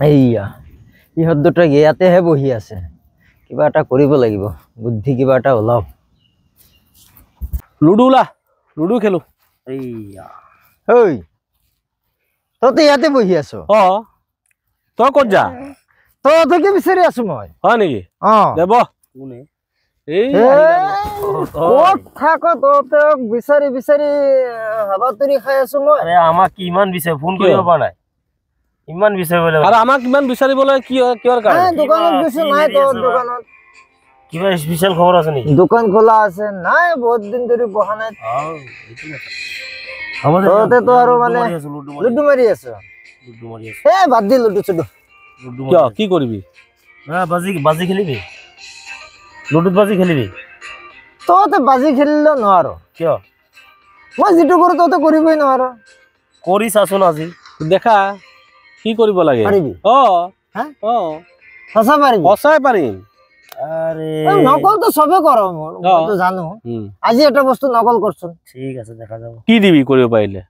এইয়া ইহঁত দুটা ইয়াতেহে বহি আছে, কিবা এটা কৰিব লাগিব, বুদ্ধি কিবা এটা ওলাও। লুডু ওলা, লুডু খেলো। এইয়া ঐ তই ইয়াতে বহি আছ? তই ক'ত যা? তই বিচাৰি আছো মই। হয় নেকি? দেব কোনে এই ক'ত থাক তই? বিচাৰি বিচাৰি হাবাতুৰি খাই আছো মই। আৰে আমাক কিমান বিচাৰি ফোন কৰিব পৰা নাই, ইমান বিচাৰিবলৈ। আৰু আমাক কিমান বিচাৰিবলৈ কিহৰ কাৰণে? দোকানত গৈছো, নাই তোৰ দোকানত। কিবা স্পেচিয়েল খবৰ আছে নেকি? দোকান খোলা আছে? নাই, বহুত দিন ধৰি বহা নাই। তহঁতেতো আৰু মানে লুডু মাৰি আছ। বাদ দি লুডু চুডু। কিয়, কি কৰিবি? বাজি খেলিবি, লুডুত বাজি খেলিবি। তহঁতে বাজি খেলিলেও নোৱাৰ। কিয়? মই যিটো কৰো তহঁতে কৰিবই নোৱাৰ। কৰি চাচোন আজি, দেখা কি কৰিব লাগে। পাৰিবি? সঁচা পাৰিবি? সঁচাই পাৰিম। আৰে নকলটো চবে কৰ, মইতো জানো। আজি এটা বস্তু নকল কৰচোন। ঠিক আছে, দেখা যাব। কি দিবি কৰিব পাৰিলে?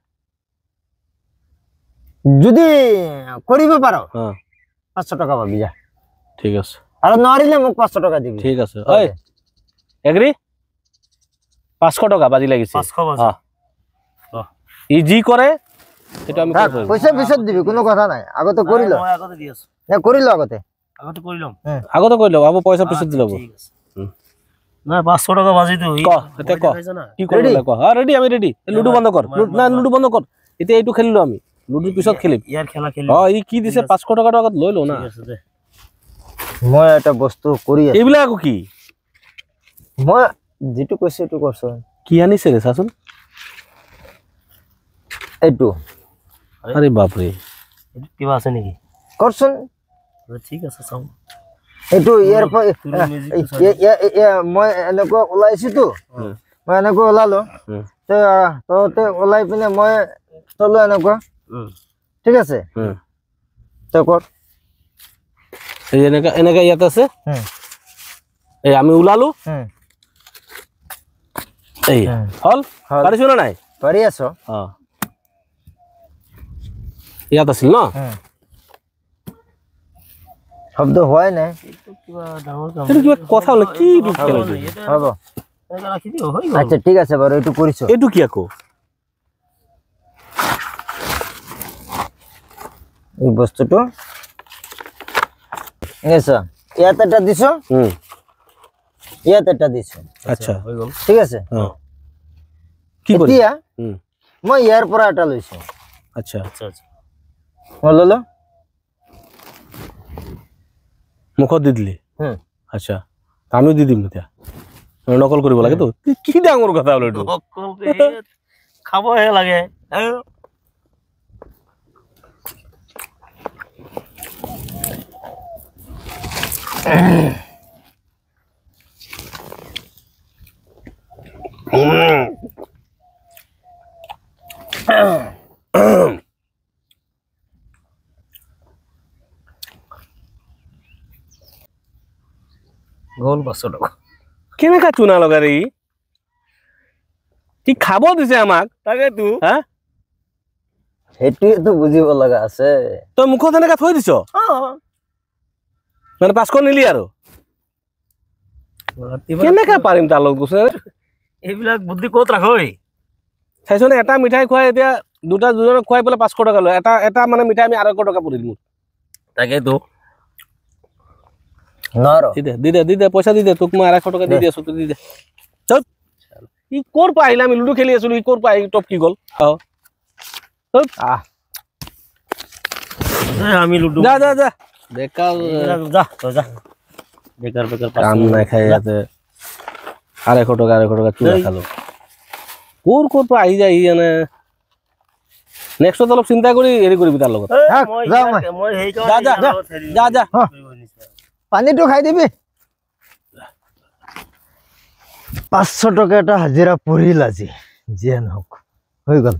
যদি কৰিব পাৰ 500 টকা পাবি যা। ঠিক আছে। আৰু নোৱাৰিলে মোক 500 টকা দিবি। ঠিক আছে। ঐ এগ্ৰি? 500 টকা বাজি লাগিছে। 500 বাজি। ই যি কৰে সেইটো আমি কৰিব পাৰিম। পইচা পিছত দিবি, কোনো কথা নাই। আগতে কৰি ল। মই আগতে দি আছো। কৰি ল আগতে। আগতে কৰি লম। আগতে কৰি লব, আবো পইচা পিছত দি ল'ব। ঠিক আছে। না 500 টাকা বাজি তো এতিয়া ক কি কৰিলে ক। ৰেডি, আমি ৰেডি। লুডু বন্ধ কৰ। না লুডু বন্ধ কৰ। এতিয়া এইটো খেলিলো আমি, লুডুৰ পিছত খেলিম। ইয়াৰ খেলা খেলি। ই কি দিছে 500 টকাটো আগত লৈ লও না। ঠিক আছে দে। মই এটা বস্তু কৰি আছো। এইবিলাক আকৌ কি? মই যেটো কৈছো এইটো কৰছো। কি আনিছে ৰে চাচোন। এইটো। আৰে বাপ ৰে, এইটো কিবা আছে নেকি? কৰচোন। ঠিক আছে চাও। এইটো ইয়াৰ মই এনেকুৱা ওলাইছো তো, মই এনেকুৱা ওলালো। তহঁতে ওলাই পিনে মই চলো এনেকুৱা। ঠিক আছে, তই কৰ। এই এনেকা ইয়াত আছে। এই আমি ওলালো। এই হল, পাৰিছো না নাই? পাৰি আছ। ইয়াত আছিল ন? শব্দ হোৱাই নাই। কিবা কথা হলে কি ৰূপ খেলে? হ'ব, আচ্ছা ঠিক আছে বাৰু, এইটো কৰিছো। এইটো কি আকৌ? এই বস্তুটো ইয়াত এটা দিছো, ইয়াত এটা দিছো। আচ্ছা হৈ গল। ঠিক আছে। কি কৰি? এতিয়া মই ইয়াৰ পৰা এটা লৈছো। আচ্ছা আচ্ছা আচ্ছা, মই ললো, মুখত দি দিলি। আচ্ছা, আমিও দি দিম এতিয়া। নকল কৰিব লাগে তো। কি ডাঙৰ কথা হলো এইটো। খাবহে লাগে। গল 500 টাকা। কেনেকা চুনা লগাৰে কি খাব দিছে আমাক? তাকেতো সেইটোৱেতো বুজিব লগা আছে। তই মুখত এনেকা থৈ দিছ মানে 500 নিলি আৰু কেনেকা পাৰিম তাৰ লগত কৈছে? এইবিলাক বুদ্ধি ক'ত ৰাখৈ? চাইছনে, এটা মিঠাই খুৱাই এতিয়া দুজনক খুৱাই পেলাই 500 টকা লয়। এটা মানে মিঠাই আমি 250 টকা পৰিল মোৰ। তাকেতো দি দে পইচা দি দে, তোক মই 250 টকা দি আছো, দি দে। ই ক'ৰ পৰা আহিলে? আমি লুডু খেলি আছিলো, ই ক'ৰ পৰা আহি টপ কি গ'ল? আমি লুডু যা যা যা, বেকাৰ যা তই যা, বেকাৰ বেকাৰ কাম নাই খাই ইয়াতে 250 টকা চুৰা খালো। ক'ৰ পৰা আহি যায় মানে। নেক্সট অলপ চিন্তা কৰি হেৰি কৰিবি তাৰ লগত। যা যা, পানীটো খাই দিবি। 500 টকা এটা হাজিৰা পৰিল আজি, যিয়ে নহওক হৈ গল।